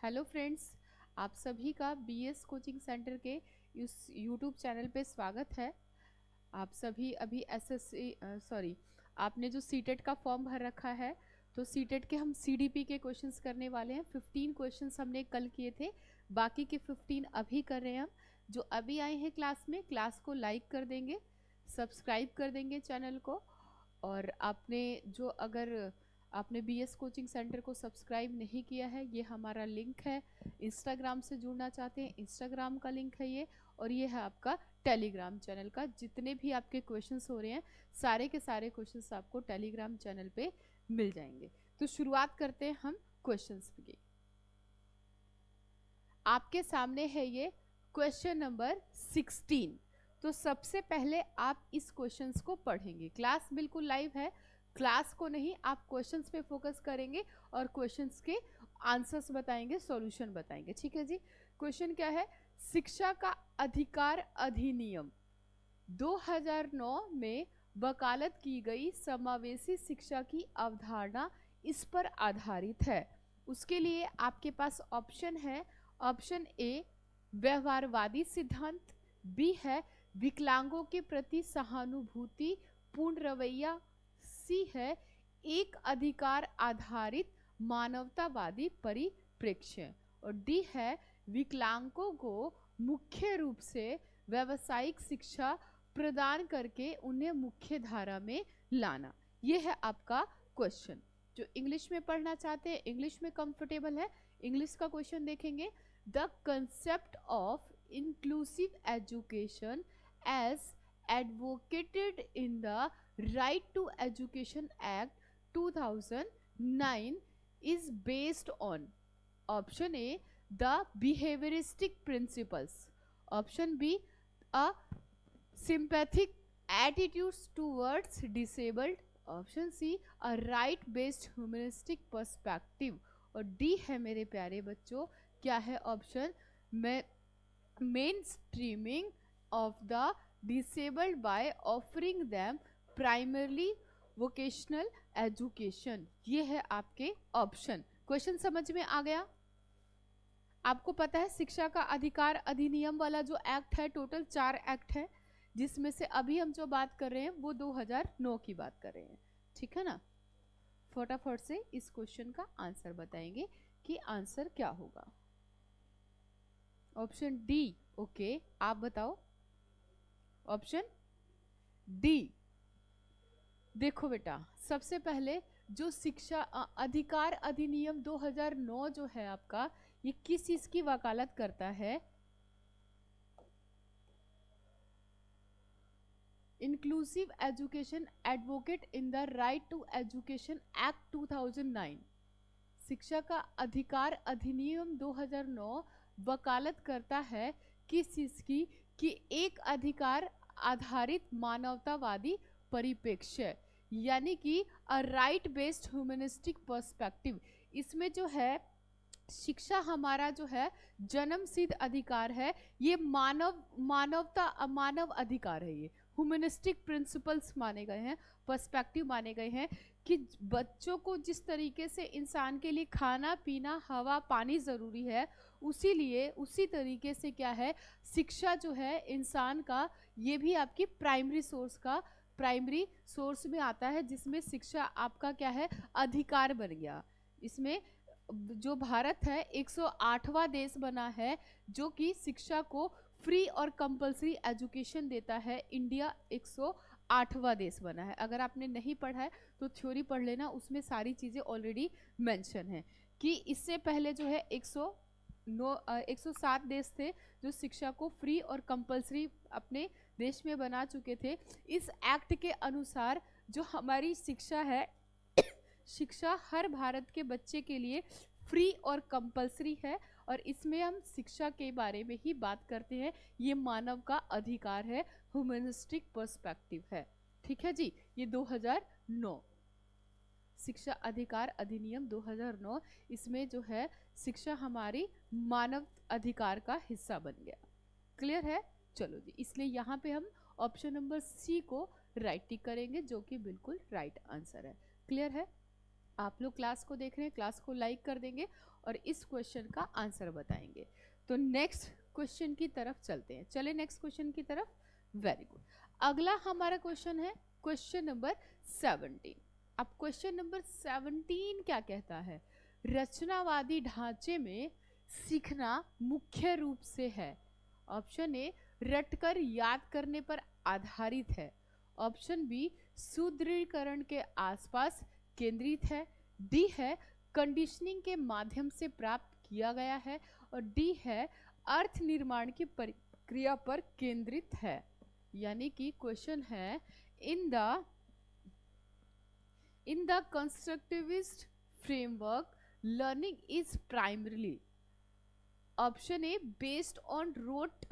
Hello friends, आप सभी का बीएस कोचिंग सेंटर के इस यूट्यूब चैनल पे स्वागत है। आप सभी अभी आपने जो सीटेट का फॉर्म भर रखा है, तो सीटेट के हम सीडीपी के क्वेश्चंस करने वाले हैं। 15 क्वेश्चंस हमने कल किए थे, बाकी के 15 अभी कर रहे हैं हम। जो अभी आए हैं क्लास में, क्लास को लाइक कर देंगे, सब्सक्राइब कर देंगे चैनल को। और अगर आपने बीएस कोचिंग सेंटर को सब्सक्राइब नहीं किया है, ये हमारा लिंक है। इंस्टाग्राम से जुड़ना चाहते हैं, इंस्टाग्राम का लिंक है ये। और ये है आपका टेलीग्राम चैनल का। जितने भी आपके क्वेश्चंस हो रहे हैं, सारे के सारे क्वेश्चंस आपको टेलीग्राम चैनल पे मिल जाएंगे। तो शुरुआत करते हैं हम क्वेश्चंस की। आपके सामने है ये क्वेश्चन नंबर 16। तो सबसे पहले आप इस क्वेश्चंस को पढ़ेंगे। क्लास बिल्कुल लाइव है, क्लास को नहीं, आप क्वेश्चंस पे फोकस करेंगे और क्वेश्चंस के आंसर्स बताएंगे, सॉल्यूशन बताएंगे। ठीक है जी। क्वेश्चन क्या है? शिक्षा का अधिकार अधिनियम 2009 में वकालत की गई समावेशी शिक्षा की अवधारणा इस पर आधारित है। उसके लिए आपके पास ऑप्शन है। ऑप्शन ए व्यवहारवादी सिद्धांत, बी है विकलांगों के प्रति सहानुभूति पूर्ण रवैया, सी है एक अधिकार आधारित मानवतावादी परिप्रेक्ष्य, और डी है विकलांगों को मुख्य रूप से व्यावसायिक शिक्षा प्रदान करके उन्हें मुख्य धारा में लाना। यह है आपका क्वेश्चन। जो इंग्लिश में पढ़ना चाहते हैं, इंग्लिश में कंफर्टेबल है, इंग्लिश का क्वेश्चन देखेंगे। The concept of inclusive education as advocated in the Right to Education Act 2009 is based on option A the behavioristic principles, option B a sympathetic attitudes towards disabled, option C a right based humanistic perspective, और D है मेरे प्यारे बच्चों, क्या है option? Main streaming of the disabled by offering them primarily vocational education। ये है आपके ऑप्शन। क्वेश्चन समझ में आ गया? आपको पता है शिक्षा का अधिकार अधिनियम वाला जो एक्ट है, टोटल 4 एक्ट है, जिसमें से अभी हम जो बात कर रहे हैं वो 2009 की बात कर रहे हैं। ठीक है ना? फटाफट से इस क्वेश्चन का आंसर बताएंगे कि आंसर क्या होगा। Option D. ओके, आप बताओ। Option D. देखो बेटा, सबसे पहले जो शिक्षा अधिकार अधिनियम 2009 जो है आपका, ये किस चीज की वकालत करता है? Inclusive education advocate in the right to education act 2009। शिक्षा का अधिकार अधिनियम 2009 वकालत करता है किस चीज की? कि एक अधिकार आधारित मानवतावादी परिप्रेक्ष्य, यानी कि a right based humanistic perspective. इसमें जो है शिक्षा हमारा जो है जन्म सिद्ध अधिकार है, ये मानव अधिकार है, ये ह्यूमनिस्टिक प्रिंसिपल्स माने गए हैं, पर्सपेक्टिव माने गए हैं कि बच्चों को जिस तरीके से इंसान के लिए खाना पीना हवा पानी ज़रूरी है, उसी तरीके से क्या है, शिक्षा जो है इंसान का, ये भी आपकी प्राइमरी सोर्स में आता है, जिसमें शिक्षा आपका क्या है, अधिकार बन गया। इसमें जो भारत है 108वां देश बना है जो कि शिक्षा को फ्री और कंपलसरी एजुकेशन देता है। इंडिया 108वां देश बना है। अगर आपने नहीं पढ़ा है तो थ्योरी पढ़ लेना, उसमें सारी चीज़ें ऑलरेडी मेंशन है कि इससे पहले जो है 107 देश थे जो शिक्षा को फ्री और कंपलसरी अपने देश में बना चुके थे। इस एक्ट के अनुसार जो हमारी शिक्षा है, शिक्षा हर भारत के बच्चे के लिए फ्री और कंपलसरी है, और इसमें हम शिक्षा के बारे में ही बात करते हैं। ये मानव का अधिकार है, ह्यूमनिस्टिक पर्सपेक्टिव है। ठीक है जी। ये 2009 शिक्षा अधिकार अधिनियम 2009, इसमें जो है शिक्षा हमारी मानव अधिकार का हिस्सा बन गया। क्लियर है? चलो जी, इसलिए यहाँ पे हम ऑप्शन नंबर सी को राइट टिक करेंगे, जो कि बिल्कुल राइट आंसर है। क्लियर है? आप लोग क्लास को देख रहे हैं, क्लास को लाइक कर देंगे और इस क्वेश्चन का आंसर बताएंगे। तो नेक्स्ट क्वेश्चन की तरफ चलते हैं। चले नेक्स्ट क्वेश्चन की तरफ। Very good. अगला हमारा क्वेश्चन है क्वेश्चन नंबर 17। अब क्वेश्चन नंबर 17 क्या कहता है? रचनावादी ढांचे में सीखना मुख्य रूप से है। ऑप्शन ए रटकर याद करने पर आधारित है। ऑप्शन बी सुदृढ़ीकरण के आसपास केंद्रित है। डी है कंडीशनिंग के माध्यम से प्राप्त किया गया है। और डी है अर्थ निर्माण की प्रक्रिया पर केंद्रित है। यानी कि क्वेश्चन है in the constructivist framework learning is primarily. Option A based on rote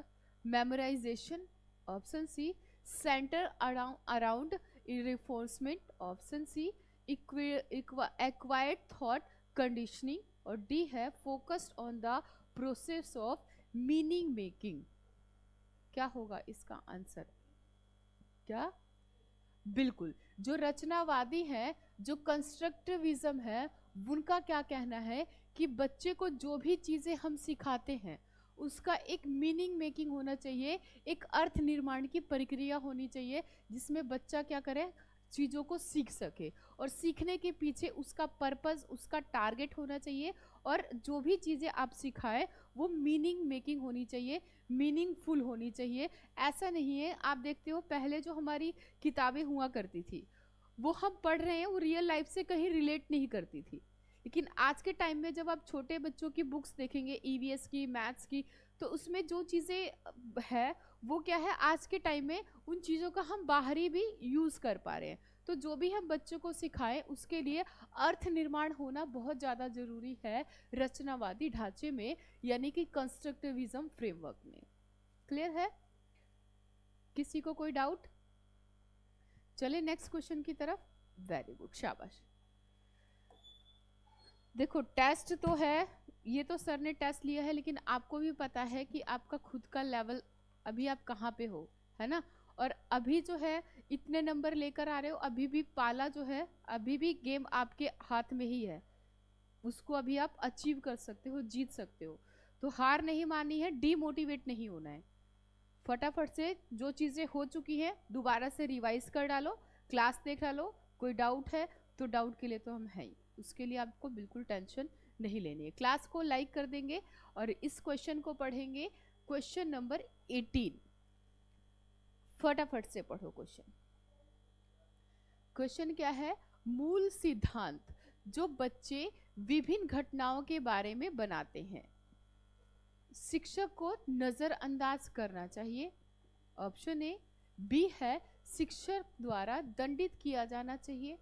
memorization. Option C center around reinforcement. Option C acquired thought conditioning. और D है focused on the process of meaning making. क्या होगा इसका answer? क्या? बिल्कुल, जो रचनावादी है, जो कंस्ट्रक्टिविज्म है, उनका क्या कहना है कि बच्चे को जो भी चीजें हम सिखाते हैं उसका एक मीनिंग मेकिंग होना चाहिए, एक अर्थ निर्माण की प्रक्रिया होनी चाहिए जिसमें बच्चा क्या करे, चीज़ों को सीख सके और सीखने के पीछे उसका पर्पस, उसका टारगेट होना चाहिए और जो भी चीज़ें आप सिखाएं वो मीनिंग मेकिंग होनी चाहिए, मीनिंगफुल होनी चाहिए। ऐसा नहीं है, आप देखते हो पहले जो हमारी किताबें हुआ करती थी वो हम पढ़ रहे हैं, वो रियल लाइफ से कहीं रिलेट नहीं करती थी। लेकिन आज के टाइम में जब आप छोटे बच्चों की बुक्स देखेंगे, ईवीएस की, मैथ्स की, तो उसमें जो चीज़ें है वो क्या है, आज के टाइम में उन चीज़ों का हम बाहरी भी यूज़ कर पा रहे हैं। तो जो भी हम बच्चों को सिखाएं उसके लिए अर्थ निर्माण होना बहुत ज़्यादा ज़रूरी है रचनावादी ढांचे में, यानी कि कंस्ट्रक्टिविज्म फ्रेमवर्क में। क्लियर है? किसी को कोई डाउट? चले नेक्स्ट क्वेश्चन की तरफ। वेरी गुड, शाबाश। देखो टेस्ट तो है, ये तो सर ने टेस्ट लिया है, लेकिन आपको भी पता है कि आपका खुद का लेवल अभी आप कहाँ पे हो, है ना। और अभी जो है इतने नंबर लेकर आ रहे हो, अभी भी पाला जो है, अभी भी गेम आपके हाथ में ही है, उसको अभी आप अचीव कर सकते हो, जीत सकते हो। तो हार नहीं माननी है, डीमोटिवेट नहीं होना है। फटाफट से जो चीज़ें हो चुकी हैं दोबारा से रिवाइज कर डालो, क्लास देख डालो। कोई डाउट है तो डाउट के लिए तो हम हैं ही, उसके लिए आपको बिल्कुल टेंशन नहीं लेनी है। क्लास को लाइक कर देंगे और इस क्वेश्चन को पढ़ेंगे, क्वेश्चन नंबर 18। फटाफट से पढ़ो क्वेश्चन। क्वेश्चन क्या है? मूल सिद्धांत जो बच्चे विभिन्न घटनाओं के बारे में बनाते हैं, शिक्षक को नजरअंदाज करना चाहिए। Option A. बी है शिक्षक द्वारा दंडित किया जाना चाहिए।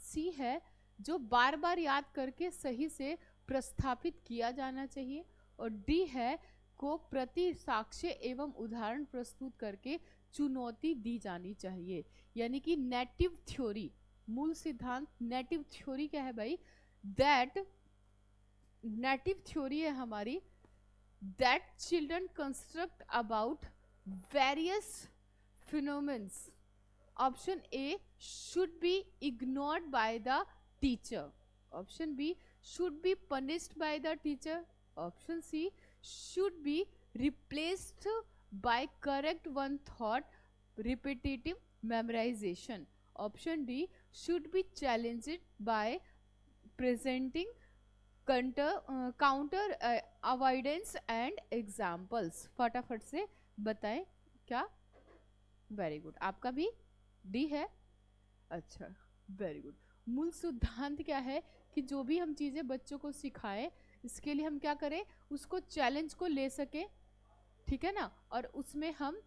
सी है जो बार बार याद करके सही से प्रस्थापित किया जाना चाहिए। और डी है को प्रति साक्ष्य एवं उदाहरण प्रस्तुत करके चुनौती दी जानी चाहिए। यानी कि नेटिव थ्योरी, मूल सिद्धांत नेटिव थ्योरी क्या है भाई? दैट नेटिव थ्योरी है हमारी, that children construct about various phenomenons. Option A should be ignored by the teacher. Option B should be punished by the teacher. Option C should be replaced by correct one thought repetitive memorization. Option D should be challenged by presenting counter avoidance and examples. फटाफट से बताएं क्या? Very good, आपका भी D है। अच्छा, very good. मूल सिद्धांत क्या है कि जो भी हम चीज़ें बच्चों को सिखाएं, इसके लिए हम क्या करें, उसको चैलेंज को ले सके, ठीक है ना। और उसमें हम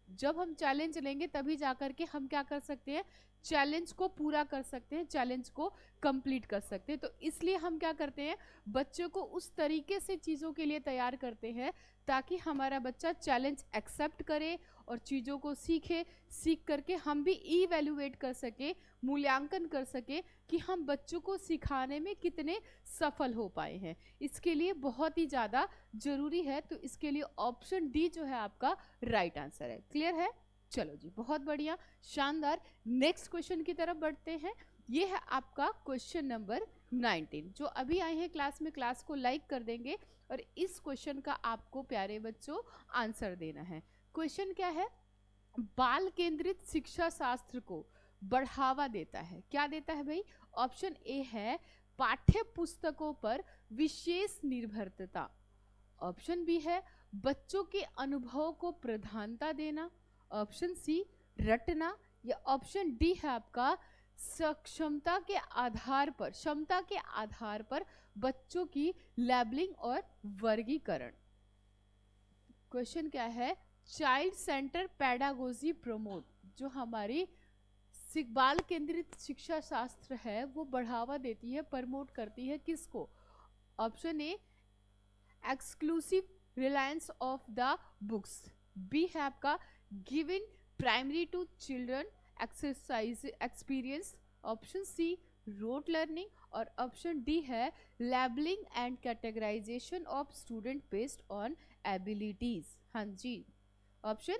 जब हम चैलेंज लेंगे तभी जाकर के हम क्या कर सकते हैं, चैलेंज को पूरा कर सकते हैं, चैलेंज को कंप्लीट कर सकते हैं। तो इसलिए हम क्या करते हैं, बच्चों को उस तरीके से चीज़ों के लिए तैयार करते हैं ताकि हमारा बच्चा चैलेंज एक्सेप्ट करे और चीज़ों को सीखे, सीख करके हम भी इवैल्यूएट कर सके, मूल्यांकन कर सके कि हम बच्चों को सिखाने में कितने सफल हो पाए हैं। इसके लिए बहुत ही ज़्यादा ज़रूरी है। तो इसके लिए ऑप्शन डी जो है आपका राइट आंसर है। क्लियर है? चलो जी, बहुत बढ़िया, शानदार। नेक्स्ट क्वेश्चन की तरफ बढ़ते हैं। ये है आपका क्वेश्चन नंबर 19। जो अभी आए हैं क्लास में, क्लास को लाइक कर देंगे और इस क्वेश्चन का आपको प्यारे बच्चों आंसर देना है। क्वेश्चन क्या है? बाल केंद्रित शिक्षा शास्त्र को बढ़ावा देता है। क्या देता है भाई? ऑप्शन ए है पाठ्य पुस्तकों पर विशेष निर्भरता। ऑप्शन बी है बच्चों के अनुभव को प्रधानता देना। ऑप्शन सी रटना। या ऑप्शन डी है आपका क्षमता के आधार पर बच्चों की लेबलिंग और वर्गीकरण। क्वेश्चन क्या है? चाइल्ड सेंटर पेडागोजी प्रमोट, जो हमारी बाल केंद्रित शिक्षा शास्त्र है वो बढ़ावा देती है, प्रमोट करती है किसको? Option A exclusive reliance of the books. B है आपका giving primary to children exercise experience. Option C rote learning. और ऑप्शन डी है labelling and categorization of student based on abilities. हाँ जी, ऑप्शन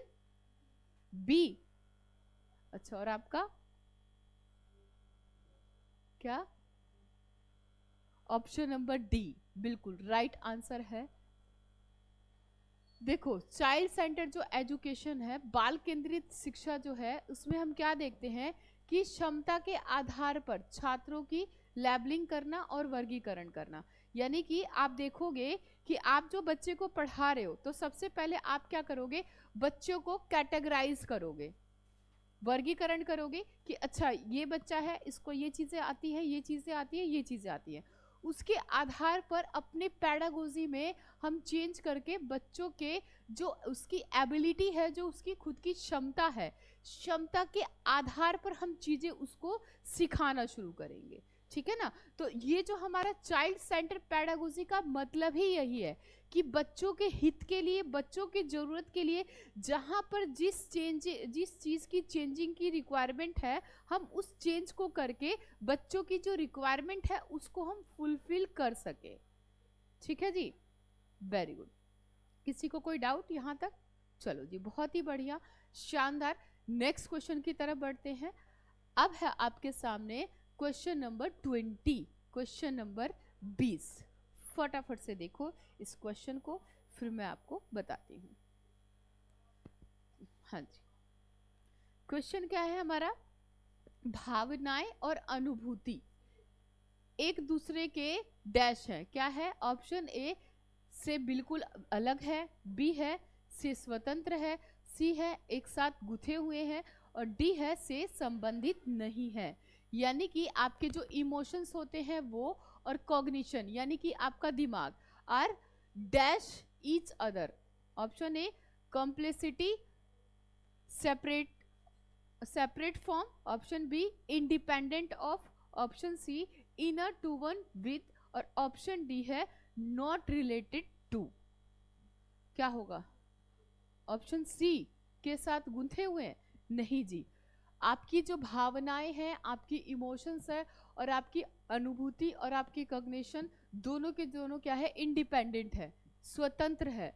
बी। अच्छा, और आपका क्या? ऑप्शन नंबर डी बिल्कुल राइट आंसर है। देखो, चाइल्ड सेंटर जो एजुकेशन है, बाल केंद्रित शिक्षा जो है, उसमें हम क्या देखते हैं कि क्षमता के आधार पर छात्रों की लेबलिंग करना और वर्गीकरण करना। यानी कि आप देखोगे कि आप जो बच्चे को पढ़ा रहे हो तो सबसे पहले आप क्या करोगे? बच्चों को कैटेगराइज करोगे, वर्गीकरण करोगे कि अच्छा ये बच्चा है, इसको ये चीजें आती है, ये चीजें आती है, ये चीजें आती है। उसके आधार पर अपने पेडागोजी में हम चेंज करके बच्चों के जो उसकी एबिलिटी है, जो उसकी खुद की क्षमता है, क्षमता के आधार पर हम चीजें उसको सिखाना शुरू करेंगे। ठीक है ना? तो ये जो हमारा चाइल्ड सेंटर पेडागोजी का मतलब ही यही है कि बच्चों के हित के लिए, बच्चों की जरूरत के लिए, जहां पर जिस चीज की चेंजिंग की रिक्वायरमेंट है, हम उस चेंज को करके बच्चों की जो रिक्वायरमेंट है उसको हम फुलफिल कर सके। ठीक है जी, वेरी गुड। किसी को कोई डाउट यहां तक? चलो जी, बहुत ही बढ़िया, शानदार। नेक्स्ट क्वेश्चन की तरफ बढ़ते हैं। अब है आपके सामने क्वेश्चन नंबर 20, क्वेश्चन नंबर 20। फटाफट से देखो इस क्वेश्चन को, फिर मैं आपको बताती हूँ। हाँ जी, क्वेश्चन क्या है हमारा? भावनाएं और अनुभूति एक दूसरे के डैश है। क्या है? ऑप्शन ए से बिल्कुल अलग है, बी है से स्वतंत्र है, सी है एक साथ गुथे हुए हैं, और डी है से संबंधित नहीं है। यानी कि आपके जो इमोशंस होते हैं वो, और कॉग्निशन यानी कि आपका दिमाग, are dash each other. Option A complexity separate form. Option B independent of. Option C inner to one with. और ऑप्शन डी है नॉट रिलेटेड टू। क्या होगा? ऑप्शन सी के साथ गुंथे हुए हैं? नहीं जी, आपकी जो भावनाएं हैं, आपकी इमोशंस है, और आपकी अनुभूति और आपकी कॉग्निशन दोनों के दोनों क्या है? इंडिपेंडेंट है, स्वतंत्र है।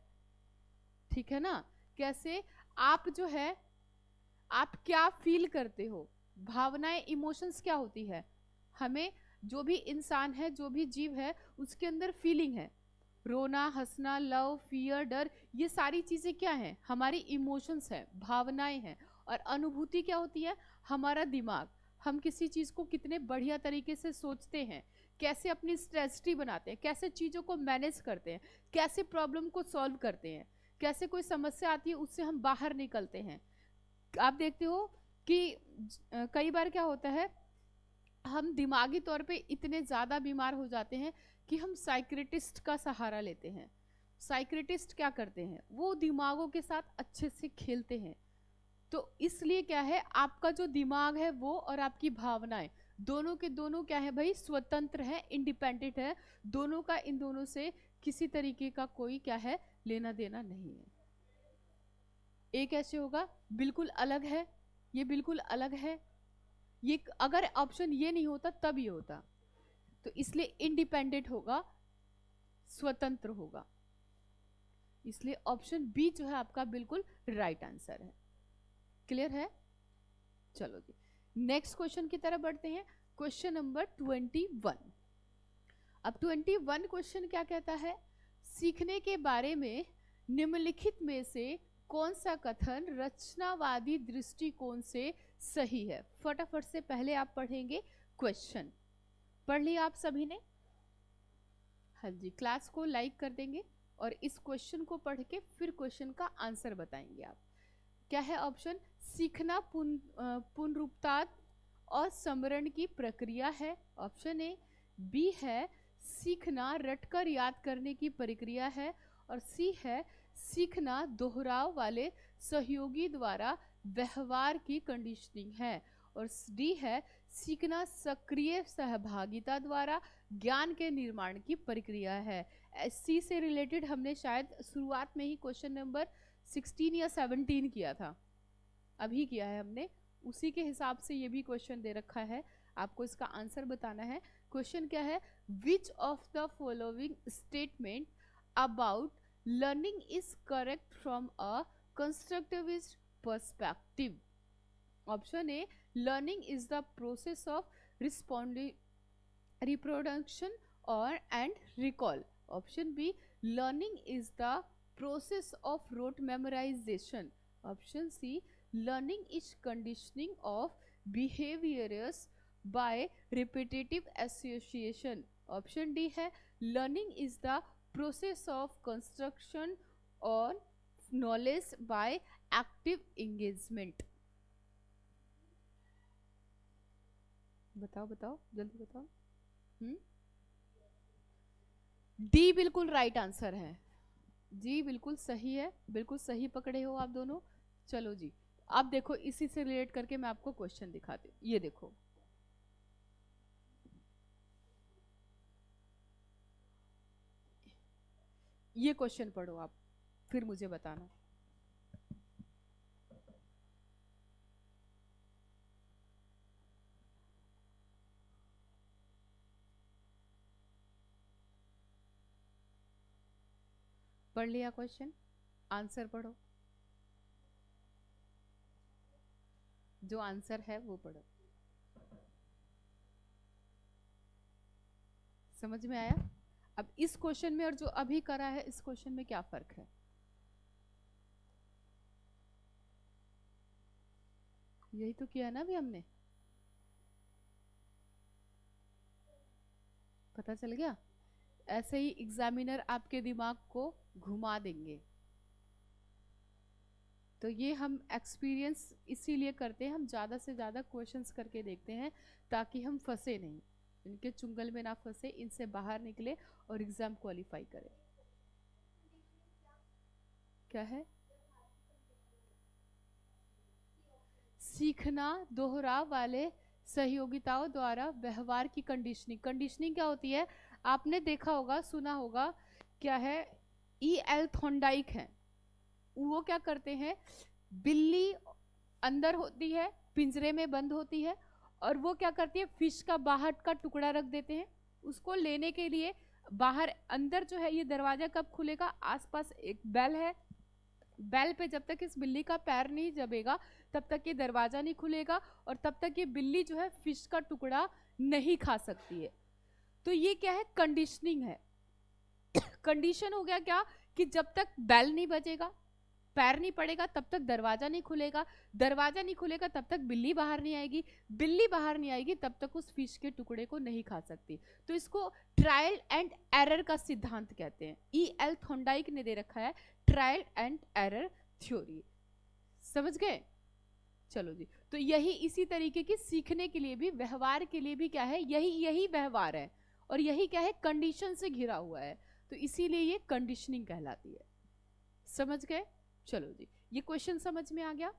ठीक है ना? कैसे? आप जो है, आप क्या फील करते हो, भावनाएं इमोशंस क्या होती है? हमें, जो भी इंसान है, जो भी जीव है, उसके अंदर फीलिंग है, रोना, हंसना, लव, फियर, डर, ये सारी चीजें क्या हैं? हमारी इमोशंस है, भावनाएं हैं। और अनुभूति क्या होती है? हमारा दिमाग, हम किसी चीज को कितने बढ़िया तरीके से सोचते हैं, कैसे अपनी स्ट्रेटजी बनाते हैं, कैसे चीजों को मैनेज करते हैं, कैसे प्रॉब्लम को सॉल्व करते हैं, कैसे कोई समस्या आती है उससे हम बाहर निकलते हैं। आप देखते हो कि कई बार क्या होता है, हम दिमागी तौर पे इतने ज़्यादा बीमार हो जाते हैं कि हम साइक्रेटिस्ट का सहारा लेते हैं। साइक्रेटिस्ट क्या करते हैं? वो दिमागों के साथ अच्छे से खेलते हैं। तो इसलिए क्या है, आपका जो दिमाग है वो और आपकी भावनाएं दोनों के दोनों क्या है भाई? स्वतंत्र है, इंडिपेंडेंट है। दोनों का इन दोनों से किसी तरीके का कोई क्या है? लेना देना नहीं है। एक ऐसे होगा बिल्कुल अलग है, ये बिल्कुल अलग है, ये अगर ऑप्शन ये नहीं होता तब ये होता। तो इसलिए इंडिपेंडेंट होगा, स्वतंत्र होगा। इसलिए ऑप्शन बी जो है आपका बिल्कुल राइट आंसर है। क्लियर है? चलो जी, नेक्स्ट क्वेश्चन की तरफ बढ़ते हैं। Question number 21। अब 21 क्वेश्चन क्या कहता है, सीखने के बारे में निम्नलिखित में से कौन सा कथन रचनावादी दृष्टिकोण से सही है। फटाफट से पहले आप पढ़ेंगे क्वेश्चन। पढ़ लिया आप सभी ने? हाँ जी, क्लास को लाइक कर देंगे और इस क्वेश्चन को पढ़ के फिर क्वेश्चन का आंसर बताएंगे आप। क्या है ऑप्शन? सीखना पुनरुत्पाद और स्मरण की प्रक्रिया है, ऑप्शन ए। बी है सीखना रटकर याद करने की प्रक्रिया है, और सी है सीखना दोहराव वाले सहयोगी द्वारा व्यवहार की कंडीशनिंग है, और डी है सीखना सक्रिय सहभागिता द्वारा ज्ञान के निर्माण की प्रक्रिया है। सी से रिलेटेड हमने शायद शुरुआत में ही क्वेश्चन नंबर 16 या 17 किया था, अभी किया है हमने, उसी के हिसाब से ये भी क्वेश्चन दे रखा है, आपको इसका आंसर बताना है। क्वेश्चन क्या है? Which of the following statement about learning is correct from a constructivist perspective. Option A, learning is the process of responding reproduction और and recall. Option B, learning is the process of rote memorisation. Option C, learning is conditioning of behaviors by repetitive association. Option D है learning is the process of construction on knowledge by active engagement. बताओ बताओ जल्दी बताओ। D बिल्कुल right answer है जी, बिल्कुल सही है, बिल्कुल सही पकड़े हो आप दोनों। चलो जी, आप देखो इसी से रिलेट करके मैं आपको क्वेश्चन दिखाती हूँ। ये देखो, ये क्वेश्चन पढ़ो आप, फिर मुझे बताना। पढ़ लिया क्वेश्चन? आंसर पढ़ो, जो आंसर है वो पढ़ो। समझ में आया? अब इस क्वेश्चन में और जो अभी करा है इस क्वेश्चन में क्या फर्क है? यही तो किया ना अभी हमने, पता चल गया? ऐसे ही एग्जामिनर आपके दिमाग को घुमा देंगे। तो ये हम एक्सपीरियंस इसीलिए करते हैं, हम ज़्यादा से ज़्यादा क्वेश्चंस करके देखते हैं ताकि हम फंसे नहीं, इनके चुंगल में ना फंसे, इनसे बाहर निकले और एग्जाम क्वालिफाई करें। क्या है? सीखना दोहराव वाले सहयोगिताओं द्वारा व्यवहार की कंडीशनिंग। कंडीशनिंग क्या होती है? आपने देखा होगा, सुना होगा, क्या है? E.L. थॉर्नडाइक है, वो क्या करते हैं, बिल्ली अंदर होती है, पिंजरे में बंद होती है, और वो क्या करती है, फिश का बाहर का टुकड़ा रख देते हैं, उसको लेने के लिए बाहर, अंदर जो है ये दरवाजा कब खुलेगा, आसपास एक बेल है, बेल पे जब तक इस बिल्ली का पैर नहीं दबेगा तब तक ये दरवाजा नहीं खुलेगा, और तब तक ये बिल्ली जो है फिश का टुकड़ा नहीं खा सकती है। तो ये क्या है? कंडीशनिंग है। कंडीशन हो गया क्या कि जब तक बेल नहीं बजेगा, पैर नहीं पड़ेगा, तब तक दरवाजा नहीं खुलेगा, दरवाजा नहीं खुलेगा तब तक बिल्ली बाहर नहीं आएगी, बिल्ली बाहर नहीं आएगी तब तक उस फिश के टुकड़े को नहीं खा सकती। तो इसको ट्रायल एंड एरर का सिद्धांत कहते हैं। E.L. थॉर्नडाइक ने दे रखा है ट्रायल एंड एरर थ्योरी। समझ गए? चलो जी, तो यही इसी तरीके की सीखने के लिए भी, व्यवहार के लिए भी क्या है, यही व्यवहार है, और यही क्या है, कंडीशन से घिरा हुआ है, तो इसीलिए ये कंडीशनिंग कहलाती है। समझ गए? चलो जी, ये क्वेश्चन समझ में आ गया?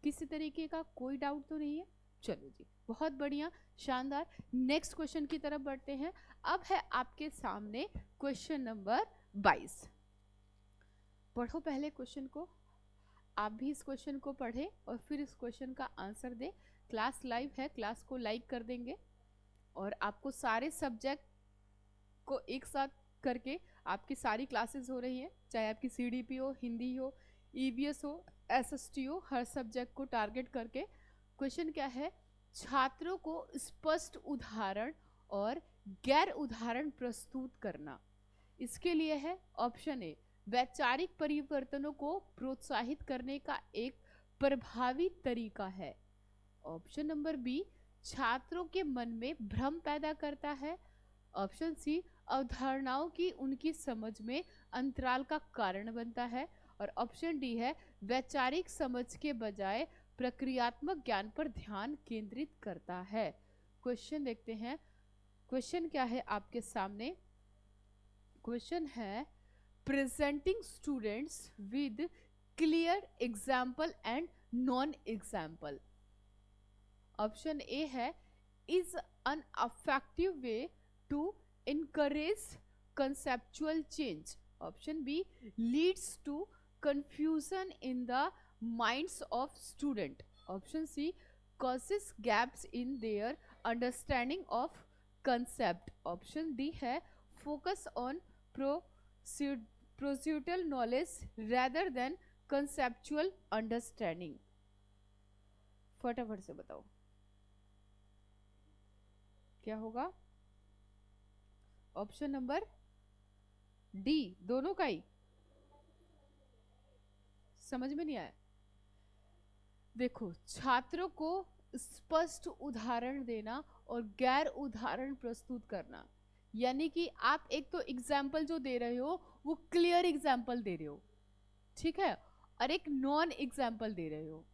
किसी तरीके का कोई डाउट तो नहीं है? चलो जी, बहुत बढ़िया, शानदार। नेक्स्ट क्वेश्चन की तरफ बढ़ते हैं। अब है आपके सामने क्वेश्चन नंबर 22। पढ़ो पहले क्वेश्चन को, आप भी इस क्वेश्चन को पढ़ें और फिर इस क्वेश्चन का आंसर दें। क्लास लाइव है, क्लास को लाइक कर देंगे, और आपको सारे सब्जेक्ट को एक साथ करके आपकी सारी क्लासेस हो रही हैं, चाहे आपकी CDP हो, हिंदी हो, EVS हो, SST हो, हर सब्जेक्ट को टारगेट करके। क्वेश्चन क्या है? छात्रों को स्पष्ट उदाहरण और गैर उदाहरण प्रस्तुत करना। इसके लिए है ऑप्शन ए, वैचारिक परिवर्तनों को प्रोत्साहित करने का एक प्रभावी तरीका है। ऑप्शन नंबर बी, छात्रों के मन में भ्रम पैदा करता है। ऑप्शन सी, अवधारणाओं की उनकी समझ में अंतराल का कारण बनता है। और ऑप्शन डी है, वैचारिक समझ के बजाय प्रक्रियात्मक ज्ञान पर ध्यान केंद्रित करता है। क्वेश्चन देखते हैं। क्वेश्चन क्या है आपके सामने? क्वेश्चन है, presenting students with clear example and non example. Option A है, is an effective way to encourage conceptual change. Option B, leads to confusion in the minds of student. Option C, causes gaps in their understanding of concept. Option D है, focus on procedural knowledge rather than conceptual understanding. फटाफट से बताओ क्या होगा? Option number D, दोनों का ही समझ में नहीं आया। देखो, छात्रों को स्पष्ट उदाहरण देना और गैर उदाहरण प्रस्तुत करना, यानी कि आप एक तो एग्जाम्पल जो दे रहे हो वो क्लियर एग्जाम्पल दे रहे हो, ठीक है, और एक नॉन एग्जाम्पल दे रहे हो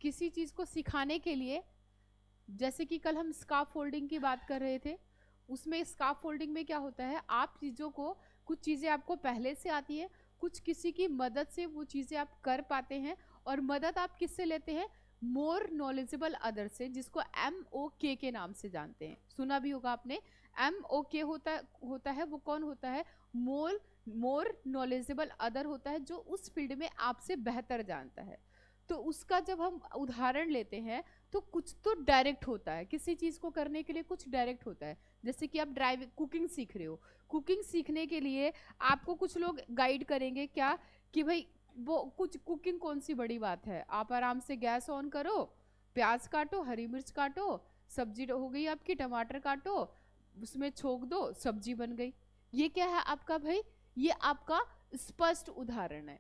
किसी चीज को सिखाने के लिए। जैसे कि कल हम स्कार्फ फोल्डिंग की बात कर रहे थे, उसमें स्कार्फ फोल्डिंग में क्या होता है, आप चीज़ों को, कुछ चीज़ें आपको पहले से आती है, कुछ किसी की मदद से वो चीज़ें आप कर पाते हैं। और मदद आप किससे लेते हैं? मोर नॉलेजेबल अदर से, जिसको MOK के नाम से जानते हैं, सुना भी होगा आपने। MOK होता है वो कौन होता है? मोर नॉलेजेबल अदर होता है, जो उस फील्ड में आपसे बेहतर जानता है। तो उसका जब हम उदाहरण लेते हैं तो कुछ तो डायरेक्ट होता है, किसी चीज को करने के लिए कुछ डायरेक्ट होता है। जैसे कि आप कुकिंग सीख रहे हो, कुकिंग सीखने के लिए आपको कुछ लोग गाइड करेंगे क्या, कि भाई वो कुछ कुकिंग कौन सी बड़ी बात है, आप आराम से गैस ऑन करो, प्याज काटो, हरी मिर्च काटो, सब्जी हो गई आपकी, टमाटर काटो, उसमें छोक दो, सब्जी बन गई। ये क्या है आपका भाई? ये आपका स्पष्ट उदाहरण है।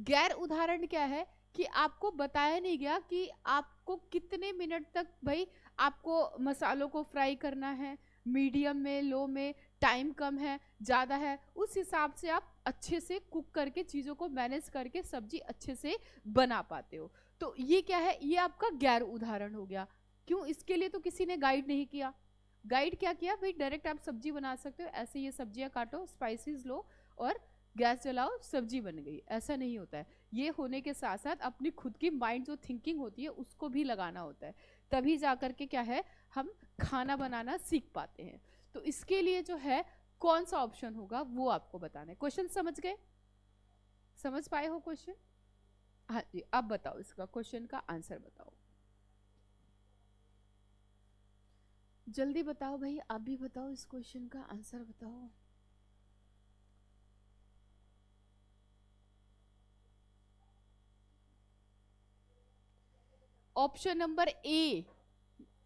गैर उदाहरण क्या है कि आपको बताया नहीं गया कि आपको कितने मिनट तक भाई आपको मसालों को फ्राई करना है, मीडियम में, लो में, टाइम कम है, ज़्यादा है, उस हिसाब से आप अच्छे से कुक करके चीज़ों को मैनेज करके सब्जी अच्छे से बना पाते हो। तो ये क्या है? ये आपका गैर उदाहरण हो गया। क्यों? इसके लिए तो किसी ने गाइड नहीं किया। गाइड क्या किया भाई? डायरेक्ट आप सब्जी बना सकते हो, ऐसे ये सब्जियां काटो, स्पाइसेस लो और गैस जलाओ, सब्जी बन गई। ऐसा नहीं होता है। ये होने के साथ साथ अपनी खुद की माइंड जो थिंकिंग होती है उसको भी लगाना होता है, तभी जा करके क्या है, हम खाना बनाना सीख पाते हैं। तो इसके लिए जो है कौन सा ऑप्शन होगा वो आपको बताना है। क्वेश्चन समझ गए? समझ पाए हो क्वेश्चन? हाँ जी, अब बताओ इसका क्वेश्चन का आंसर बताओ, जल्दी बताओ भाई, आप भी बताओ, इस क्वेश्चन का आंसर बताओ। Option number A,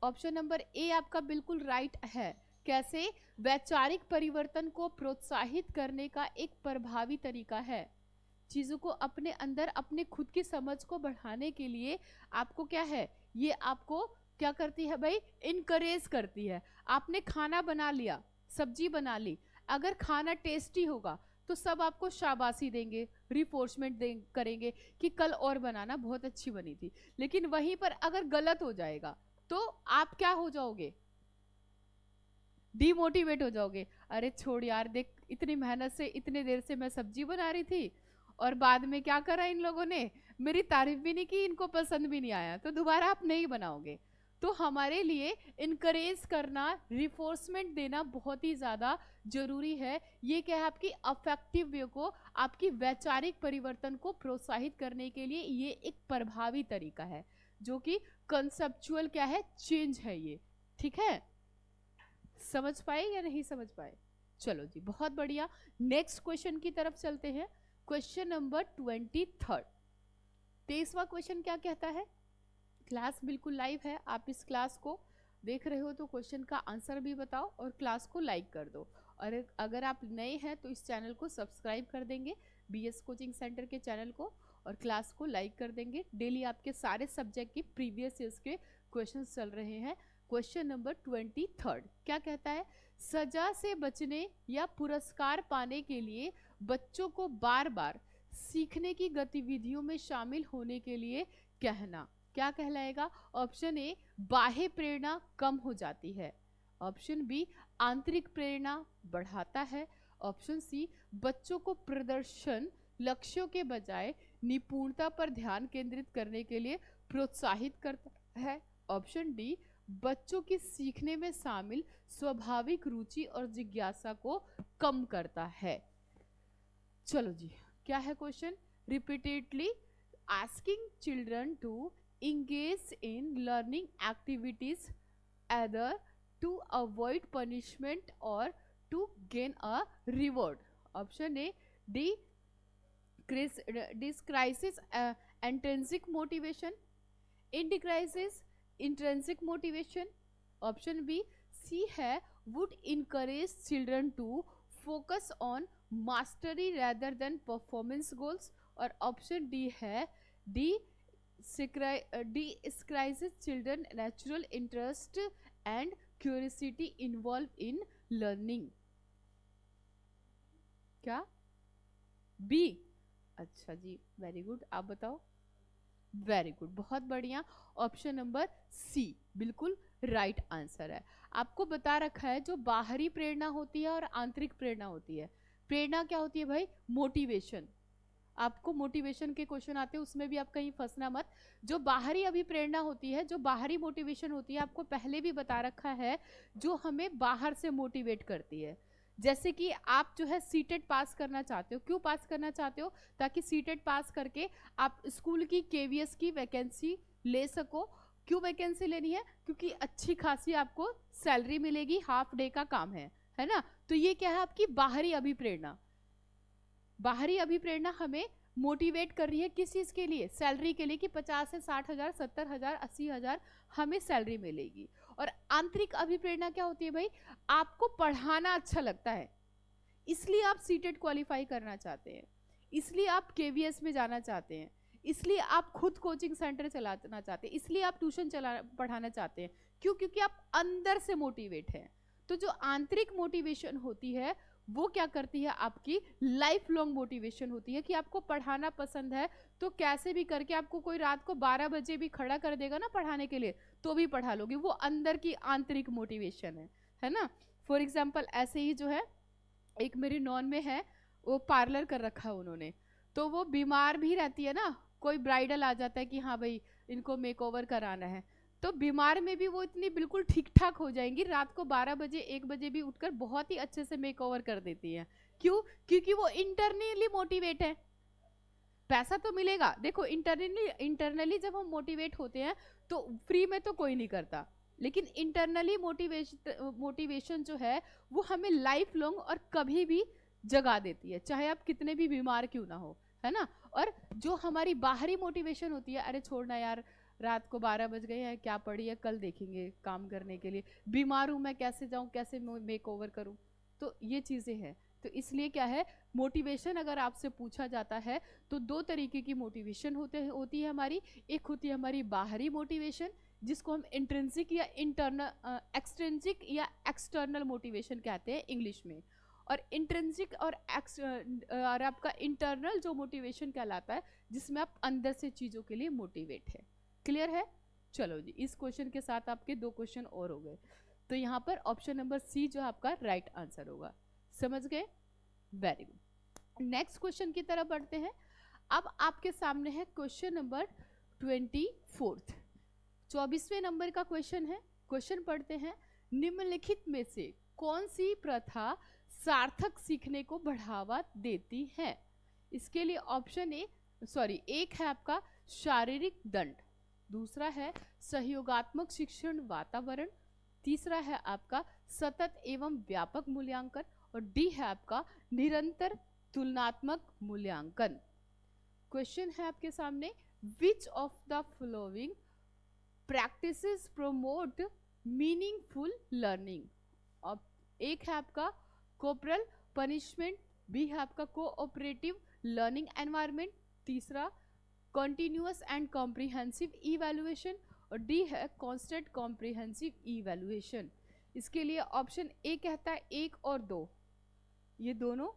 option number A आपका बिल्कुल राइट है। कैसे? वैचारिक परिवर्तन को प्रोत्साहित करने का एक प्रभावी तरीका है। चीजों को अपने अंदर, अपने खुद की समझ को बढ़ाने के लिए आपको क्या है, ये आपको क्या करती है भाई? इनकरेज करती है। आपने खाना बना लिया, सब्जी बना ली, अगर खाना टेस्टी होगा तो सब आपको शाबाशी देंगे, रिफोर्समेंट करेंगे कि कल और बनाना, बहुत अच्छी बनी थी। लेकिन वहीं पर अगर गलत हो जाएगा तो आप क्या हो जाओगे? डिमोटिवेट हो जाओगे। अरे छोड़ यार, देख इतनी मेहनत से इतने देर से मैं सब्जी बना रही थी और बाद में क्या करा इन लोगों ने, मेरी तारीफ भी नहीं की, इनको पसंद भी नहीं आया, तो दोबारा आप नहीं बनाओगे। तो हमारे लिए इनकरेज करना, रिफोर्समेंट देना बहुत ही ज्यादा जरूरी है। ये क्या है? आपकी अफेक्टिव वे को, आपकी वैचारिक परिवर्तन को प्रोत्साहित करने के लिए ये एक प्रभावी तरीका है, जो कि कंसेप्चुअल क्या है, चेंज है ये। ठीक है, समझ पाए या नहीं समझ पाए? चलो जी, बहुत बढ़िया। नेक्स्ट क्वेश्चन की तरफ चलते हैं। क्वेश्चन नंबर 23, 23वां क्वेश्चन क्या कहता है? क्लास बिल्कुल लाइव है, आप इस क्लास को देख रहे हो तो क्वेश्चन का आंसर भी बताओ और क्लास को लाइक कर दो। और अगर आप नए हैं तो इस चैनल को सब्सक्राइब कर देंगे, BS कोचिंग सेंटर के चैनल को, और क्लास को लाइक कर देंगे। डेली आपके सारे सब्जेक्ट के प्रीवियस ईयर्स के क्वेश्चंस चल रहे हैं। क्वेश्चन नंबर 23 क्या कहता है? सजा से बचने या पुरस्कार पाने के लिए बच्चों को बार बार सीखने की गतिविधियों में शामिल होने के लिए कहना क्या कहलाएगा? ऑप्शन ए, बाह्य प्रेरणा कम हो जाती है। ऑप्शन बी, आंतरिक प्रेरणा बढ़ाता है। ऑप्शन सी, बच्चों को प्रदर्शन लक्ष्यों के बजाय निपुणता पर ध्यान केंद्रित करने के लिए प्रोत्साहित करता है। ऑप्शन डी, बच्चों की सीखने में शामिल स्वाभाविक रुचि और जिज्ञासा को कम करता है। चलो जी, क्या है question? Repeatedly asking children to engage in learning activities either to avoid punishment or to gain a reward. Option A, decreases intrinsic motivation, increases intrinsic motivation. Option B, C है would encourage children to focus on mastery rather than performance goals. और option D है discourages children natural interest and curiosity involved in learning. क्या? B? अच्छा जी, very good. आप बताओ। Very good, बहुत बढ़िया। Option number C बिल्कुल राइट आंसर है। आपको बता रखा है जो बाहरी प्रेरणा होती है और आंतरिक प्रेरणा होती है। प्रेरणा क्या होती है भाई? मोटिवेशन। आपको मोटिवेशन के क्वेश्चन आते हैं, उसमें भी आप कहीं फंसना मत। जो बाहरी अभिप्रेरणा होती है, जो बाहरी मोटिवेशन होती है, आपको पहले भी बता रखा है, जो हमें बाहर से मोटिवेट करती है। जैसे कि आप जो है सीटेट पास करना चाहते हो। क्यों पास करना चाहते हो? ताकि सीटेट पास करके आप स्कूल की KVS की वैकेंसी ले सको। क्यों वैकेंसी लेनी है? क्योंकि अच्छी खासी आपको सैलरी मिलेगी, हाफ डे का काम है ना। तो ये क्या है? आपकी बाहरी अभिप्रेरणा। बाहरी अभिप्रेरणा हमें मोटिवेट कर रही है किस चीज के लिए? सैलरी के लिए, कि 50 से 60 हजार, 70 हजार, 80 हजार हमें सैलरी मिलेगी। और आंतरिक अभिप्रेरणा क्या होती है भाई? आपको पढ़ाना अच्छा लगता है, इसलिए आप सीटेट क्वालिफाई करना चाहते हैं, इसलिए आप KVS में जाना चाहते हैं, इसलिए आप खुद कोचिंग सेंटर चलाना चाहते हैं, इसलिए आप ट्यूशन पढ़ाना चाहते हैं। क्यों? क्योंकि आप अंदर से मोटिवेट हैं। तो जो आंतरिक मोटिवेशन होती है वो क्या करती है? आपकी लाइफ लॉन्ग मोटिवेशन होती है कि आपको पढ़ाना पसंद है तो कैसे भी करके आपको कोई रात को 12 बजे भी खड़ा कर देगा ना पढ़ाने के लिए, तो भी पढ़ा लोगे। वो अंदर की आंतरिक मोटिवेशन है ना। फॉर एग्जाम्पल ऐसे ही जो है, एक मेरी नॉन में है, वो पार्लर कर रखा है उन्होंने, तो वो बीमार भी रहती है ना। कोई ब्राइडल आ जाता है कि हाँ भाई इनको मेकओवर कराना है, तो बीमार में भी वो इतनी बिल्कुल ठीक ठाक हो जाएंगी, रात को 12 बजे 1 बजे भी उठकर बहुत ही अच्छे से मेकओवर कर देती है। क्यों? क्योंकि वो इंटरनली मोटिवेट है। पैसा तो मिलेगा। देखो इंटरनली जब हम मोटिवेट होते हैं तो फ्री में तो कोई नहीं करता, लेकिन इंटरनली मोटिवेशन जो है वो हमें लाइफ लॉन्ग और कभी भी जगा देती है, चाहे आप कितने भी बीमार क्यों ना हो, है ना। और जो हमारी बाहरी मोटिवेशन होती है, अरे छोड़ना यार, रात को 12 बज गए हैं, क्या पड़ी है, कल देखेंगे काम करने के लिए, बीमार हूं मैं, कैसे जाऊं, कैसे मेक ओवर करूं। तो ये चीजें हैं। तो इसलिए क्या है, मोटिवेशन अगर आपसे पूछा जाता है तो 2 तरीके की मोटिवेशन होती है हमारी। एक होती है हमारी बाहरी मोटिवेशन, जिसको हम इंट्रिंसिक या इंटरनल एक्सट्रिंसिक या एक्सटर्नल मोटिवेशन कहते हैं इंग्लिश में। और इंट्रिंसिक और आपका इंटरनल जो मोटिवेशन कहलाता है, जिसमें आप अंदर से चीजों के लिए मोटिवेट है। क्लियर है? चलो जी, इस क्वेश्चन के साथ आपके 2 क्वेश्चन और हो गए। तो यहाँ पर ऑप्शन नंबर सी जो आपका राइट आंसर होगा। समझ गए? Very good. नेक्स्ट क्वेश्चन की तरफ बढ़ते हैं। अब आपके सामने है क्वेश्चन नंबर 24, 24वें नंबर का क्वेश्चन है। क्वेश्चन पढ़ते हैं, निम्नलिखित में से कौन सी प्रथा सार्थक सीखने को बढ़ावा देती है? इसके लिए ऑप्शन एक है आपका शारीरिक दंड, दूसरा है सहयोगात्मक शिक्षण वातावरण, तीसरा है आपका सतत एवं व्यापक मूल्यांकन, और डी है आपका निरंतर तुलनात्मक मूल्यांकन। क्वेश्चन है आपके सामने, विच of the following practices promote meaningful learning. अब एक है आपका कोपरल पनिशमेंट, बी है आपका कोऑपरेटिव लर्निंग एनवायरनमेंट, तीसरा कॉन्टिन्यूअस एंड कॉम्प्रिहेंसिव इवैल्यूएशन, और डी है कांस्टेंट कॉम्प्रिहेंसिव इवैल्यूएशन। इसके लिए ऑप्शन ए कहता है 1 और 2, ये दोनों,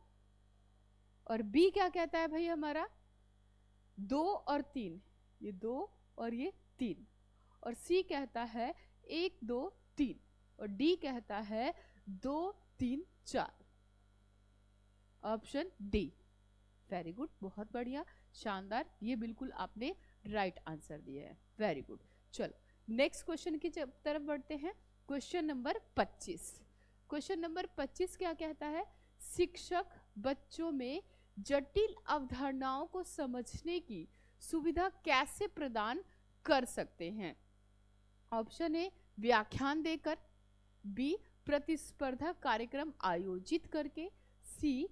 और बी क्या कहता है भाई हमारा 2 और 3, ये 2 और ये 3, और सी कहता है 1 2 3, और डी कहता है 2 3 4। Option D. वेरी गुड, बहुत बढ़िया, शानदार, ये बिल्कुल आपने राइट आंसर दिया है, वेरी गुड। चलो नेक्स्ट क्वेश्चन की तरफ बढ़ते हैं। Question number 25। क्वेश्चन नंबर 25 क्या कहता है, शिक्षक बच्चों में जटिल अवधारणाओं को समझने की सुविधा कैसे प्रदान कर सकते हैं। ऑप्शन ए व्याख्यान देकर, बी प्रतिस्पर्धा कार्यक्रम आयोजित करके, सी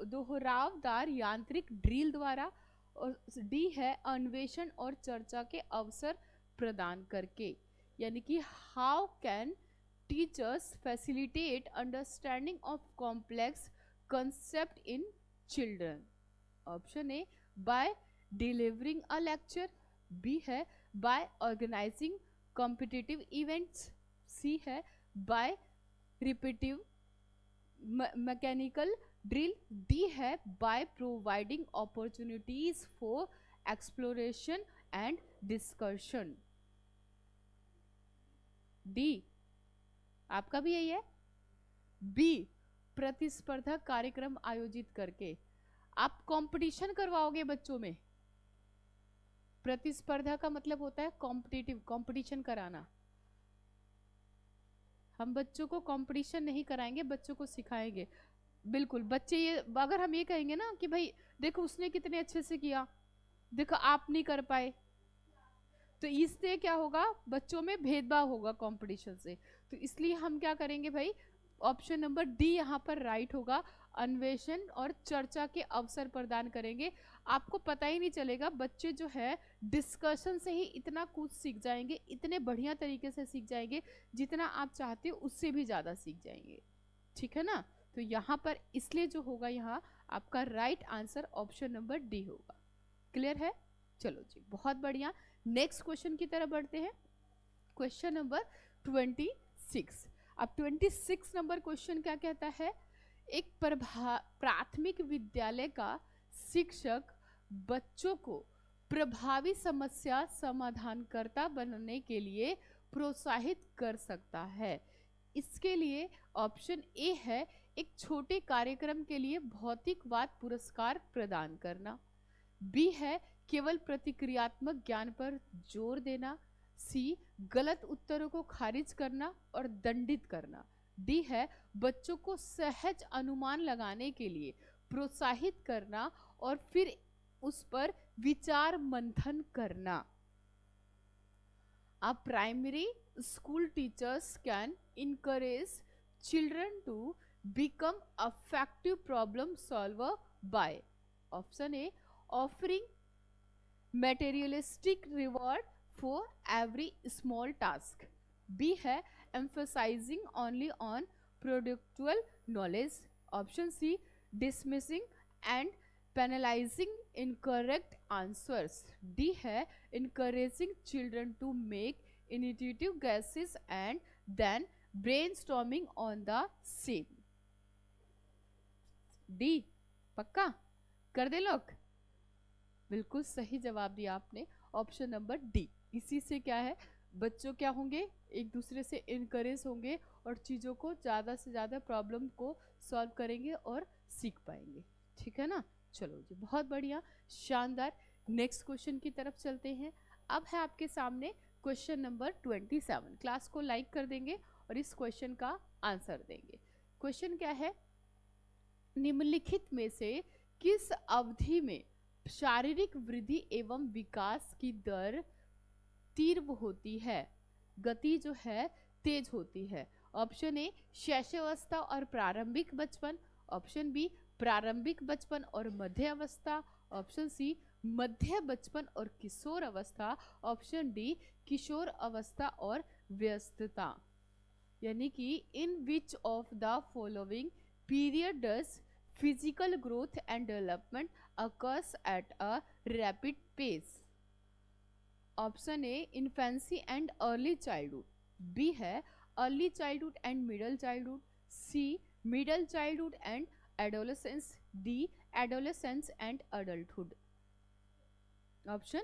दोहरावदार यांत्रिक ड्रिल द्वारा, और डी है अन्वेषण और चर्चा के अवसर प्रदान करके। यानी कि how can teachers facilitate understanding of complex concept in children। Option A by delivering a lecture, B है by organising competitive events, C है by repetitive mechanical drill, D है by providing opportunities for exploration and discussion. D आपका भी यही है, B प्रतिस्पर्धा कार्यक्रम आयोजित करके। आप कंपटीशन करवाओगे बच्चों में, प्रतिस्पर्धा का मतलब होता है कॉम्पिटिटिव, कंपटीशन कराना। हम बच्चों को कंपटीशन नहीं कराएंगे, बच्चों को सिखाएंगे। बिल्कुल, बच्चे ये अगर हम ये कहेंगे ना कि भाई देखो उसने कितने अच्छे से किया, देखो आप नहीं कर पाए, तो इससे क्या होगा, बच्चों में भेदभाव होगा कंपटीशन से। तो इसलिए हम क्या करेंगे भाई, ऑप्शन नंबर डी यहाँ पर राइट होगा, अन्वेषण और चर्चा के अवसर प्रदान करेंगे। आपको पता ही नहीं चलेगा, बच्चे जो है डिस्कशन से ही इतना कुछ सीख जाएंगे, इतने बढ़िया तरीके से सीख जाएंगे, जितना आप चाहते हो उससे भी ज़्यादा सीख जाएंगे। ठीक है ना, तो यहाँ पर इसलिए जो होगा यहाँ आपका right answer option number D होगा। क्लियर है, चलो जी बहुत बढ़िया। नेक्स्ट क्वेश्चन की तरफ बढ़ते हैं। Question number 26। अब 26 नंबर क्वेश्चन क्या कहता है, एक प्राथमिक विद्यालय का शिक्षक बच्चों को प्रभावी समस्या समाधानकर्ता बनने के लिए प्रोत्साहित कर सकता है। इसके लिए ऑप्शन ए है एक छोटे कार्यक्रम के लिए भौतिकवाद पुरस्कार प्रदान करना, बी है केवल प्रतिक्रियात्मक ज्ञान पर जोर देना, सी गलत उत्तरों को खारिज करना और दंडित करना, डी है बच्चों को सहज अनुमान लगाने के लिए प्रोत्साहित करना और फिर उस पर विचार मंथन करना। A primary school teachers can encourage children to become effective problem solver by option A offering materialistic reward for every small task, B है emphasizing only on productual knowledge, option C dismissing and penalizing incorrect answers, D है encouraging children to make intuitive guesses and then brainstorming on the same। D पक्का कर दे लोग, बिल्कुल सही जवाब दिया आपने, ऑप्शन नंबर डी। इसी से क्या है, बच्चों क्या होंगे, एक दूसरे से इनकरेज होंगे और चीज़ों को ज़्यादा से ज़्यादा प्रॉब्लम को सॉल्व करेंगे और सीख पाएंगे। ठीक है ना, चलो जी बहुत बढ़िया, शानदार। नेक्स्ट क्वेश्चन की तरफ चलते हैं। अब है आपके सामने क्वेश्चन नंबर 27। क्लास को लाइक कर देंगे और इस क्वेश्चन का आंसर देंगे। क्वेश्चन क्या है, निम्नलिखित में से किस अवधि में शारीरिक वृद्धि एवं विकास की दर तीव्र होती है, गति जो है तेज होती है। ऑप्शन ए शैशवावस्था और प्रारंभिक बचपन, ऑप्शन बी प्रारंभिक बचपन और मध्य अवस्था, ऑप्शन सी मध्य बचपन और किशोर अवस्था, ऑप्शन डी किशोर अवस्था और व्यस्तता। यानी कि in which of the following period does physical growth and development occurs at a rapid pace. Option A infancy and early childhood, B है early childhood and middle childhood, C middle childhood and adolescence, D adolescence and adulthood. Option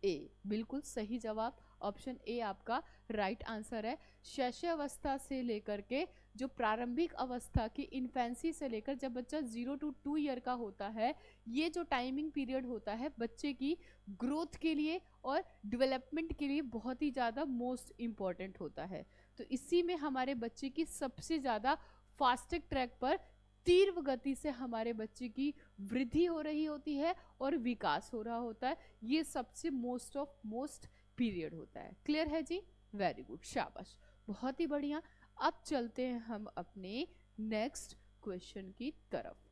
A बिल्कुल सही जवाब, option A आपका right answer है। शैशवावस्था से लेकर के जो प्रारंभिक अवस्था की इन्फेंसी से लेकर जब बच्चा 0 to 2 ईयर का होता है, ये जो टाइमिंग पीरियड होता है बच्चे की ग्रोथ के लिए और डेवलपमेंट के लिए बहुत ही ज़्यादा मोस्ट इम्पॉर्टेंट होता है। तो इसी में हमारे बच्चे की सबसे ज़्यादा फास्टेस्ट ट्रैक पर तीव्र गति से हमारे बच्चे की वृद्धि हो रही होती है और विकास हो रहा होता है। ये सबसे मोस्ट पीरियड होता है। क्लियर है जी? वेरी गुड, शाबाश, बहुत ही बढ़िया। अब चलते हैं हम अपने नेक्स्ट क्वेश्चन की तरफ।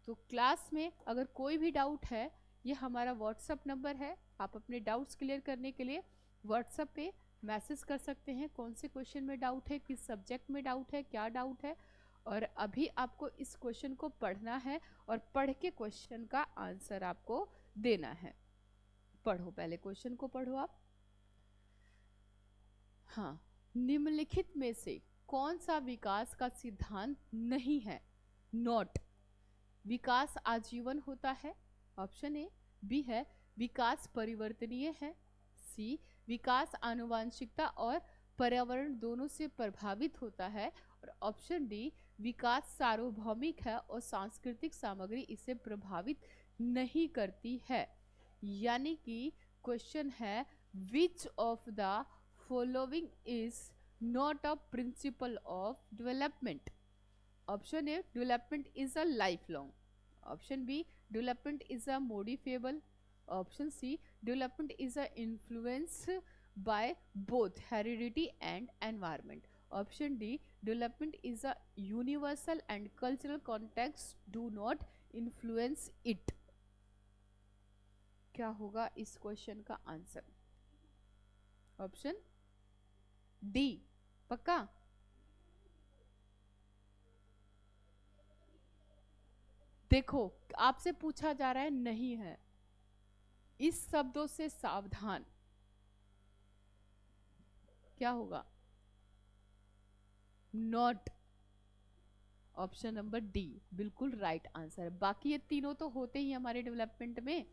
तो क्लास में अगर कोई भी डाउट है, ये हमारा व्हाट्सएप नंबर है, आप अपने डाउट्स क्लियर करने के लिए व्हाट्सएप पे मैसेज कर सकते हैं। कौन से क्वेश्चन में डाउट है, किस सब्जेक्ट में डाउट है, क्या डाउट है। और अभी आपको इस क्वेश्चन को पढ़ना है और पढ़ के क्वेश्चन का आंसर आपको देना है। पढ़ो, पहले क्वेश्चन को पढ़ो आप। हाँ, निम्नलिखित में से कौन सा विकास का सिद्धांत नहीं है? नॉट। विकास आजीवन होता है, ऑप्शन ए। बी है विकास परिवर्तनीय है, सी विकास आनुवांशिकता और पर्यावरण दोनों से प्रभावित होता है, और ऑप्शन डी विकास सार्वभौमिक है और सांस्कृतिक सामग्री इसे प्रभावित नहीं करती है। यानी कि क्वेश्चन है which of the following is not a principle of development. Option A development is a life long, option B development is a modifiable, option C development is a influence by both heredity and environment, option D development is a universal and cultural context do not influence it. क्या होगा इस question का answer? Option D, पक्का? देखो, आपसे पूछा जा रहा है नहीं है, इस शब्दों से सावधान। क्या होगा? नॉट। ऑप्शन नंबर डी बिल्कुल राइट आंसर है। बाकी ये तीनों तो होते ही हमारे डेवलपमेंट में।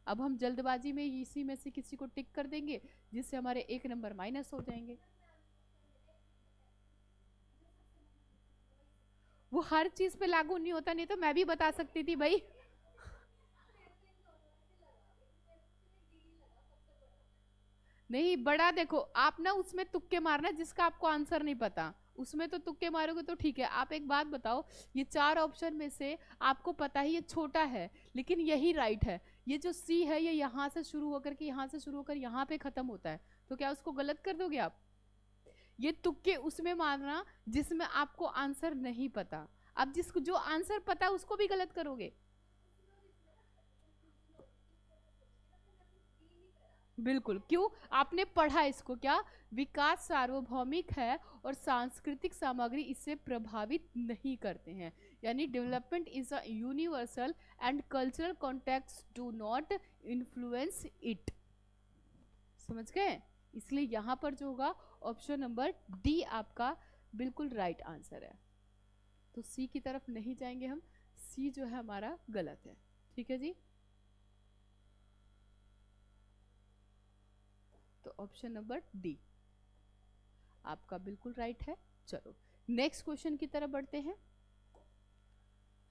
अब हम जल्दबाजी में इसी में से किसी को टिक कर देंगे जिससे हमारे 1 नंबर माइनस हो जाएंगे। वो हर चीज पे लागू नहीं होता, नहीं तो मैं भी बता सकती थी भाई। नहीं बड़ा, देखो आप ना उसमें तुक्के मारना जिसका आपको आंसर नहीं पता, उसमें तो तुक्के मारोगे तो ठीक है। आप एक बात बताओ, ये 4 ऑप्शन में से आपको पता है ये छोटा है लेकिन यही राइट है। ये जो सी है ये यहाँ से शुरू होकर के यहाँ से शुरू होकर यहाँ पे खत्म होता है, तो क्या उसको गलत कर दोगे आप? ये तुक्के उसमें मारना जिसमें आपको आंसर नहीं पता। अब जिसको जो आंसर पता है उसको भी गलत करोगे? बिल्कुल, क्यों? आपने पढ़ा इसको, क्या विकास सार्वभौमिक है और सांस्कृतिक सामग्री इससे प्रभावित नहीं करते हैं। यानी development is a universal and cultural context do not influence it. समझ गए? इसलिए यहां पर जो होगा ऑप्शन नंबर डी आपका बिल्कुल राइट आंसर है। तो सी की तरफ नहीं जाएंगे हम, सी जो है हमारा गलत है। ठीक है जी? तो ऑप्शन नंबर डी आपका बिल्कुल राइट है। चलो नेक्स्ट क्वेश्चन की तरफ बढ़ते हैं।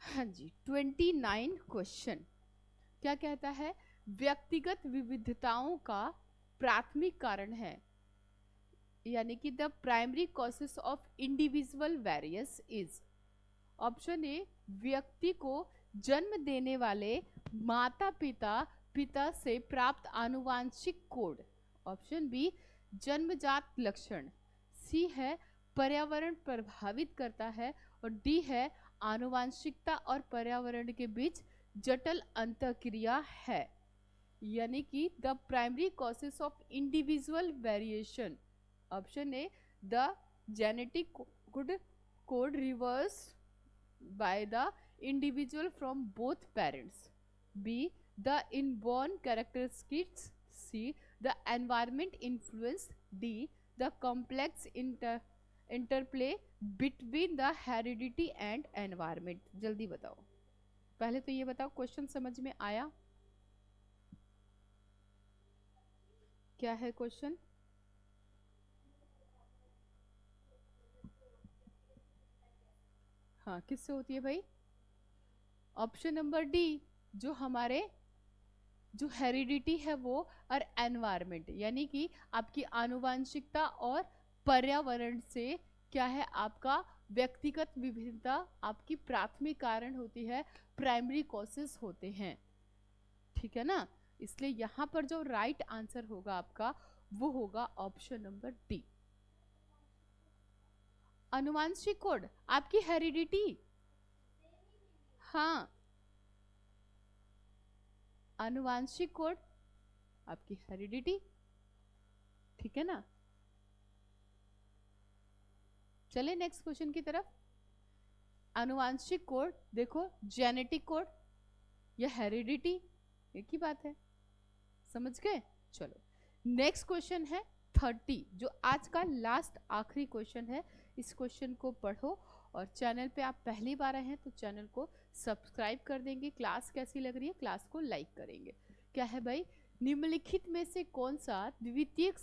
हाँ जी, 29 क्वेश्चन क्या कहता है? व्यक्तिगत विविधताओं का प्राथमिक कारण है, यानी कि the primary causes of individual various is. Option A व्यक्ति को जन्म देने वाले माता पिता से प्राप्त आनुवांशिक कोड, ऑप्शन बी जन्मजात लक्षण, सी है पर्यावरण प्रभावित करता है, और डी है आनुवांशिकता और पर्यावरण के बीच जटिल अंतःक्रिया है। यानी कि the primary causes of individual variation. Option A, the genetic code reverse by the individual from both parents. B, the inborn characteristics. C, the environment influence. D, the complex interplay between the heredity and environment. जल्दी बताओ, पहले तो ये बताओ question समझ में आया? क्या है क्वेश्चन? हाँ, किससे होती है भाई? ऑप्शन नंबर डी, जो हमारे जो हेरिडिटी है वो और एनवायरमेंट, यानी कि आपकी आनुवांशिकता और पर्यावरण से क्या है, आपका व्यक्तिगत विभिन्नता आपकी प्राथमिक कारण होती है, प्राइमरी कॉजेस होते हैं। ठीक है ना? इसलिए यहां पर जो राइट आंसर होगा आपका वो होगा ऑप्शन नंबर डी। आनुवांशिक कोड आपकी हेरिडिटी, हाँ, आनुवांशिक कोड आपकी हेरिडिटी। ठीक है ना? चले नेक्स्ट क्वेश्चन की तरफ। आनुवांशिक कोड देखो, जेनेटिक कोड या हेरिडिटी, एक ही बात है, समझ गए? चलो नेक्स्ट क्वेश्चन है 30, जो आज का लास्ट आखिरी क्वेश्चन है। इस क्वेश्चन को पढ़ो और चैनल पे आप पहली बार आए हैं तो चैनल को सब्सक्राइब कर देंगे। क्लास कैसी लग रही है, क्लास को लाइक करेंगे। क्या है भाई? निम्नलिखित में से कौन सा द्वितीयक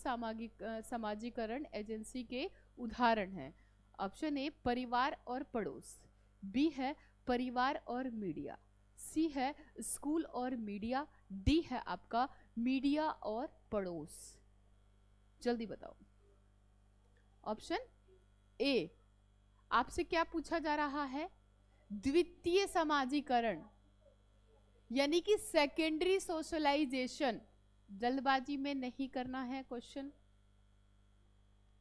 समाजीकरण एजेंसी के उदाहरण है? ऑप्शन ए, परिवार और पड़ोस। बी है परिवार और मीडिया। सी है स्कूल और मीडिया। डी है आपका मीडिया और पड़ोस। जल्दी बताओ। ऑप्शन ए, आपसे क्या पूछा जा रहा है? द्वितीय समाजीकरण, यानी कि सेकेंडरी सोशलाइजेशन। जल्दबाजी में नहीं करना है क्वेश्चन।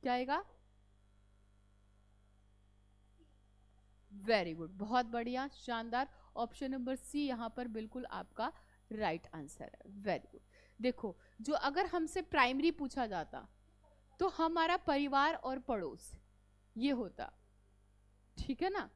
क्या आएगा? वेरी गुड, बहुत बढ़िया, शानदार। ऑप्शन नंबर सी यहाँ पर बिल्कुल आपका राइट आंसर है। Very good. देखो, जो अगर हमसे प्राइमरी पूछा जाता तो हमारा परिवार और पड़ोस ये होता, ठीक है ना?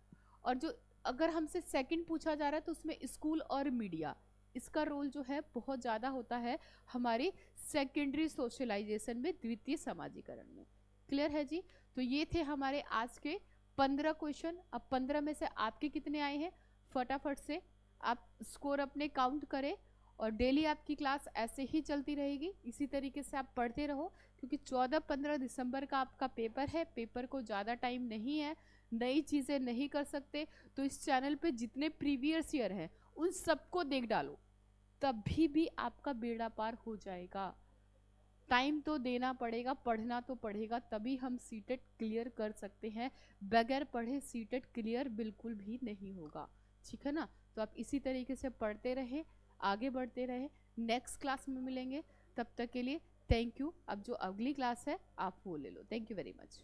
और जो अगर हमसे सेकंड पूछा जा रहा है तो उसमें स्कूल और मीडिया, इसका रोल जो है बहुत ज्यादा होता है हमारी सेकेंडरी सोशलाइजेशन में, द्वितीय समाजीकरण में। क्लियर है जी? तो ये थे हमारे आज के 15 क्वेश्चन। अब 15 में से आपके कितने आए हैं फटाफट से आप स्कोर अपने काउंट करें, और डेली आपकी क्लास ऐसे ही चलती रहेगी। इसी तरीके से आप पढ़ते रहो, क्योंकि 14-15 दिसंबर का आपका पेपर है। पेपर को ज़्यादा टाइम नहीं है, नई चीज़ें नहीं कर सकते, तो इस चैनल पे जितने प्रीवियस ईयर हैं उन सबको देख डालो, तभी भी आपका बेड़ा पार हो जाएगा। टाइम तो देना पड़ेगा, पढ़ना तो पड़ेगा, तभी हम सीटेट क्लियर कर सकते हैं। बगैर पढ़े सीटेट क्लियर बिल्कुल भी नहीं होगा। ठीक है ना? तो आप इसी तरीके से पढ़ते रहे, आगे बढ़ते रहे। नेक्स्ट क्लास में मिलेंगे, तब तक के लिए थैंक यू। अब जो अगली क्लास है आप वो ले लो। Thank you very much.